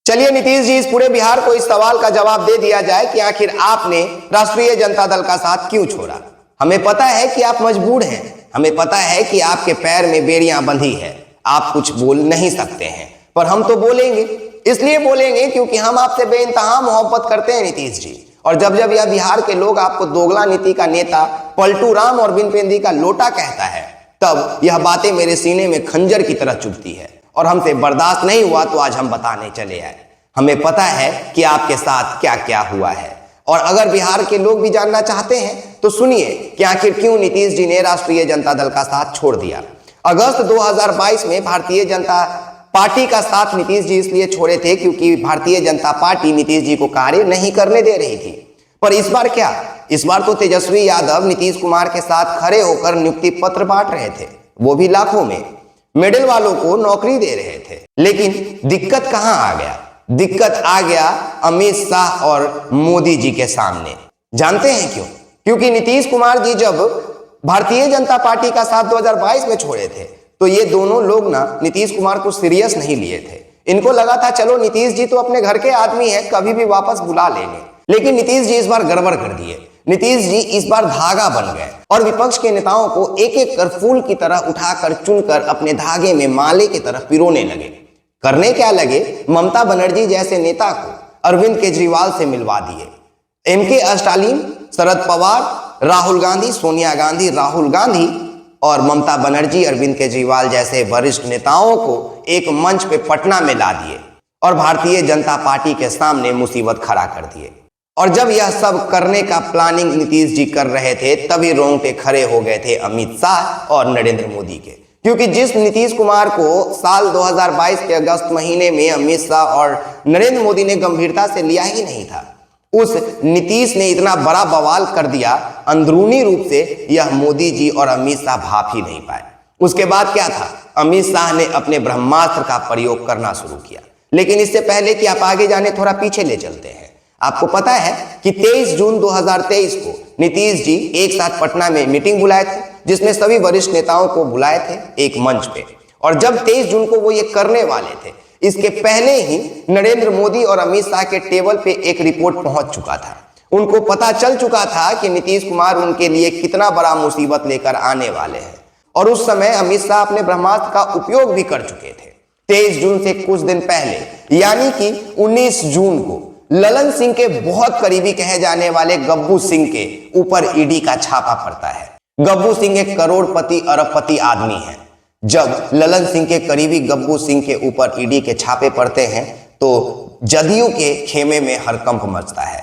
चलिए नीतीश जी, इस पूरे बिहार को इस सवाल का जवाब दे दिया जाए कि आखिर आपने राष्ट्रीय जनता दल का साथ क्यों छोड़ा। हमें पता है कि आप मजबूर हैं, हमें पता है कि आपके पैर में बेड़ियां बंधी है, आप कुछ बोल नहीं सकते हैं, पर हम तो बोलेंगे। इसलिए बोलेंगे क्योंकि हम आपसे बेइंतहा मोहब्बत करते हैं नीतीश जी। और जब जब यह बिहार के लोग आपको दोगला नीति का नेता, पलटू राम और बिन पेंदी का लोटा कहता है, तब यह बातें मेरे सीने में खंजर की तरह चुभती है और हमसे बर्दाश्त नहीं हुआ तो आज हम बताने चले आए। हमें पता है कि आपके साथ क्या क्या हुआ है, और अगर बिहार के लोग भी जानना चाहते हैं तो सुनिए कि आखिर क्यों नीतीश जी ने राष्ट्रीय जनता दल का साथ छोड़ दिया। अगस्त 2022 में भारतीय जनता पार्टी का साथ नीतीश जी इसलिए छोड़े थे क्योंकि भारतीय जनता पार्टी नीतीश जी को कार्य नहीं करने दे रही थी। पर इस बार क्या, इस बार तो तेजस्वी यादव नीतीश कुमार के साथ खड़े होकर नियुक्ति पत्र बांट रहे थे, वो भी लाखों में। मेडल वालों को नौकरी दे रहे थे। लेकिन दिक्कत कहां आ गया? दिक्कत आ गया अमित शाह और मोदी जी के सामने। जानते हैं क्यों? क्योंकि नीतीश कुमार जी जब भारतीय जनता पार्टी का साथ 2022 में छोड़े थे तो ये दोनों लोग ना नीतीश कुमार को सीरियस नहीं लिए थे। इनको लगा था चलो नीतीश जी तो अपने घर के आदमी हैं, कभी भी वापस बुला लेंगे। लेकिन नीतीश जी इस बार गड़बड़ कर दिए। नीतीश जी इस बार धागा बन गए और विपक्ष के नेताओं को एक एक कर फूल की तरह उठाकर चुनकर अपने धागे में माले की तरह पिरोने लगे। करने क्या लगे? ममता बनर्जी जैसे नेता को अरविंद केजरीवाल से मिलवा दिए। एमके स्टालिन, शरद पवार, राहुल गांधी, सोनिया गांधी, राहुल गांधी और ममता बनर्जी, अरविंद केजरीवाल जैसे वरिष्ठ नेताओं को एक मंच पे पटना में ला दिए और भारतीय जनता पार्टी के सामने मुसीबत खड़ा कर दिए। और जब यह सब करने का प्लानिंग नीतीश जी कर रहे थे तभी रोंगटे खड़े हो गए थे अमित शाह और नरेंद्र मोदी के। क्योंकि जिस नीतीश कुमार को साल 2022 के अगस्त महीने में अमित शाह और नरेंद्र मोदी ने गंभीरता से लिया ही नहीं था, उस नीतीश ने इतना बड़ा बवाल कर दिया, अंदरूनी रूप से यह मोदी जी और अमित शाह भाप ही नहीं पाए। उसके बाद क्या था? अमित शाह ने अपने ब्रह्मास्त्र का प्रयोग करना शुरू किया। लेकिन इससे पहले कि आप आगे जाने, थोड़ा पीछे ले चलते हैं। आपको पता है कि 23 जून 2023 को नीतीश जी एक साथ पटना में मीटिंग बुलाए थे, जिसमें सभी वरिष्ठ नेताओं को बुलाए थे एक मंच पे। और जब 23 जून को वो ये करने वाले थे, इसके पहले ही नरेंद्र मोदी और अमित शाह के टेबल पे एक रिपोर्ट पहुंच चुका था। उनको पता चल चुका था कि नीतीश कुमार उनके लिए कितना बड़ा मुसीबत लेकर आने वाले हैं। और उस समय अमित शाह अपने ब्रह्मास्त्र का उपयोग भी कर चुके थे। 23 जून से कुछ दिन पहले यानी कि 19 जून को ललन सिंह के बहुत करीबी कहे जाने वाले गब्बू सिंह के ऊपर ईडी का छापा पड़ता है। गब्बू सिंह एक करोड़पति अरबपति आदमी है। जब ललन सिंह के करीबी गब्बू सिंह के ऊपर ईडी के छापे पड़ते हैं तो जदयू के खेमे में हड़कंप मचता है,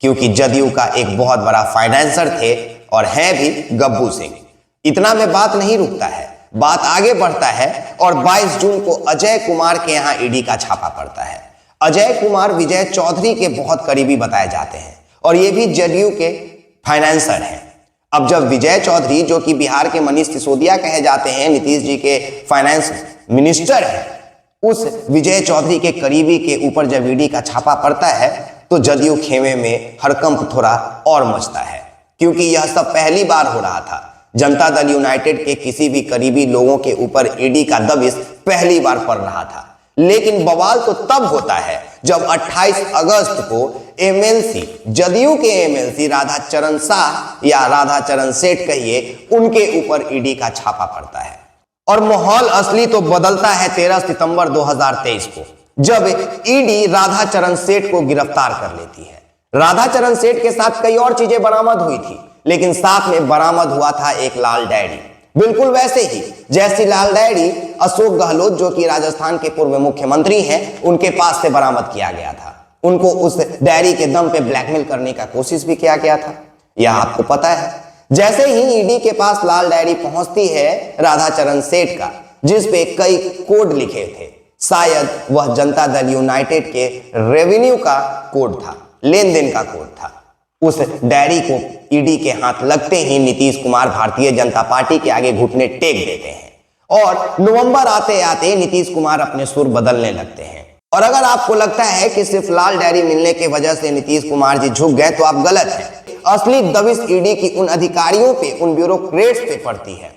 क्योंकि जदयू का एक बहुत बड़ा फाइनेंसर थे और हैं भी गब्बू सिंह। इतना में बात नहीं रुकता है, बात आगे बढ़ता है और 22 जून को अजय कुमार के यहाँ ईडी का छापा पड़ता है। अजय कुमार विजय चौधरी के बहुत करीबी बताए जाते हैं और ये भी जदयू के फाइनेंसर हैं। अब जब विजय चौधरी, जो कि बिहार के मनीष सिसोदिया कहे जाते हैं, नीतीश जी के फाइनेंस मिनिस्टर हैं, उस विजय चौधरी के करीबी के ऊपर जब ईडी का छापा पड़ता है तो जदयू खेमे में हड़कंप थोड़ा और मचता है, क्योंकि यह सब पहली बार हो रहा था। जनता दल यूनाइटेड के किसी भी करीबी लोगों के ऊपर ईडी का दबिश पहली बार पड़ रहा था। लेकिन बवाल तो तब होता है जब 28 अगस्त को एमएलसी, जदयू के एमएलसी राधाचरण शाह या राधाचरण सेठ कहिए, उनके ऊपर ईडी का छापा पड़ता है। और माहौल असली तो बदलता है 13 सितंबर 2023 को, जब ईडी राधाचरण सेठ को गिरफ्तार कर लेती है। राधाचरण सेठ के साथ कई और चीजें बरामद हुई थी, लेकिन साथ में बरामद हुआ था एक लाल डायरी, बिल्कुल वैसे ही जैसी लाल डायरी अशोक गहलोत, जो कि राजस्थान के पूर्व मुख्यमंत्री हैं, उनके पास से बरामद किया गया था। उनको उस डायरी के दम पे ब्लैकमेल करने का कोशिश भी किया गया था, यह आपको पता है। जैसे ही ईडी के पास लाल डायरी पहुंचती है राधाचरण सेठ का, जिस पे कई कोड लिखे थे, शायद वह जनता दल यूनाइटेड के रेवेन्यू का कोड था, लेन देन का कोड था। उस डायरी को ईडी के हाथ लगते ही नीतीश कुमार भारतीय जनता पार्टी के आगे घुटने टेक देते हैं और नवंबर आते आते नीतीश कुमार अपने सुर बदलने लगते हैं। और अगर आपको लगता है कि सिर्फ लाल डायरी मिलने की वजह से नीतीश कुमार जी झुक गए तो आप गलत हैं। असली दबिश ईडी की उन अधिकारियों पे, उन ब्यूरोक्रेट्स पे पड़ती है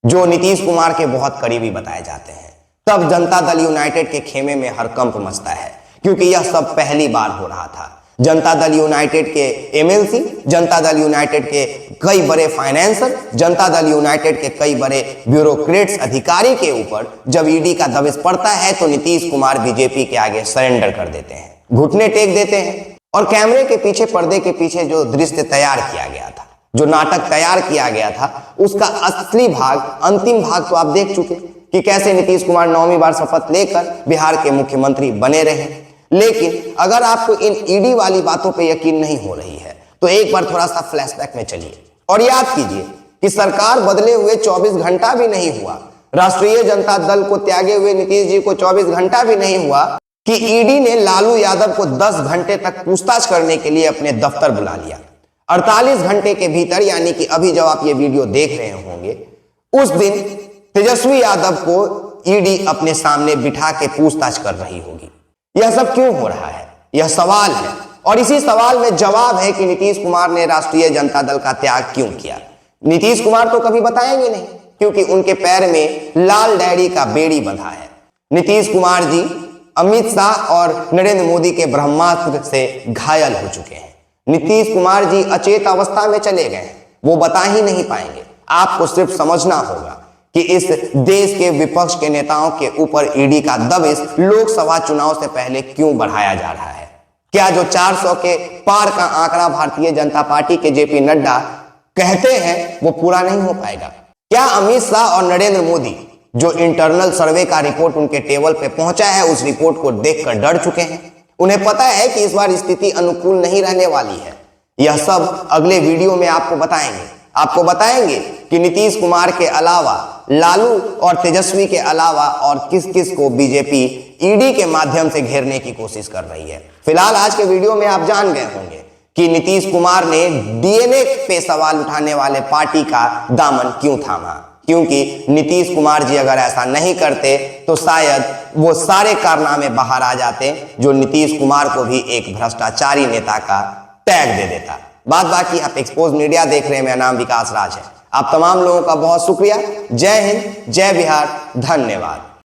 जो नीतीश कुमार के बहुत करीबी बताए जाते हैं। तब जनता दल यूनाइटेड के खेमे में हड़कंप मचता है, क्योंकि यह सब पहली बार हो रहा था। जनता दल यूनाइटेड के एमएलसी, जनता दल यूनाइटेड के कई बड़े फाइनेंसर, जनता दल यूनाइटेड के कई बड़े ब्यूरोक्रेट्स अधिकारी के ऊपर जब ईडी का दबिश पड़ता है तो नीतीश कुमार बीजेपी के आगे सरेंडर कर देते हैं, घुटने टेक देते हैं। और कैमरे के पीछे, पर्दे के पीछे जो दृश्य तैयार किया गया था, जो नाटक तैयार किया गया था, उसका असली भाग, अंतिम भाग तो आप देख चुके कि कैसे नीतीश कुमार 9वीं बार शपथ लेकर बिहार के मुख्यमंत्री बने रहे। लेकिन अगर आपको इन ईडी वाली बातों पे यकीन नहीं हो रही है तो एक बार थोड़ा सा फ्लैशबैक में चलिए और याद कीजिए कि सरकार बदले हुए 24 घंटा भी नहीं हुआ, राष्ट्रीय जनता दल को त्यागे हुए नीतीश जी को 24 घंटा भी नहीं हुआ कि ईडी ने लालू यादव को 10 घंटे तक पूछताछ करने के लिए अपने दफ्तर बुला लिया। 48 घंटे के भीतर, यानी कि अभी जब आप ये वीडियो देख रहे होंगे, उस दिन तेजस्वी यादव को ईडी अपने सामने बिठा के पूछताछ कर रही होगी। यह सब क्यों हो रहा है, यह सवाल है, और इसी सवाल में जवाब है कि नीतीश कुमार ने राष्ट्रीय जनता दल का त्याग क्यों किया। नीतीश कुमार तो कभी बताएंगे नहीं, क्योंकि उनके पैर में लाल डायरी का बेड़ी बंधा है। नीतीश कुमार जी अमित शाह और नरेंद्र मोदी के ब्रह्मास्त्र से घायल हो चुके हैं। नीतीश कुमार जी अचेत अवस्था में चले गए हैं, वो बता ही नहीं पाएंगे। आपको सिर्फ समझना होगा कि इस देश के विपक्ष के नेताओं के ऊपर ईडी का दबिश लोकसभा चुनाव से पहले क्यों बढ़ाया जा रहा है। क्या जो 400 के पार का आंकड़ा भारतीय जनता पार्टी के जेपी नड्डा कहते हैं वो पूरा नहीं हो पाएगा? क्या अमित शाह और नरेंद्र मोदी जो इंटरनल सर्वे का रिपोर्ट उनके टेबल पे पहुंचा है, उस रिपोर्ट को देखकर डर चुके हैं? उन्हें पता है कि इस बार स्थिति अनुकूल नहीं रहने वाली है। यह सब अगले वीडियो में आपको बताएंगे कि नीतीश कुमार के अलावा, लालू और तेजस्वी के अलावा और किस किस को बीजेपी ईडी के माध्यम से घेरने की कोशिश कर रही है। फिलहाल आज के वीडियो में आप जान गए होंगे कि नीतीश कुमार ने डीएनए पे सवाल उठाने वाले पार्टी का दामन क्यों थामा, क्योंकि नीतीश कुमार जी अगर ऐसा नहीं करते तो शायद वो सारे कारनामे बाहर आ जाते जो नीतीश कुमार को भी एक भ्रष्टाचारी नेता का टैग दे देता। बात बाकी आप एक्सपोज मीडिया देख रहे हैं, मेरा नाम विकास राज है। आप तमाम लोगों का बहुत शुक्रिया। जय हिंद, जय बिहार, धन्यवाद।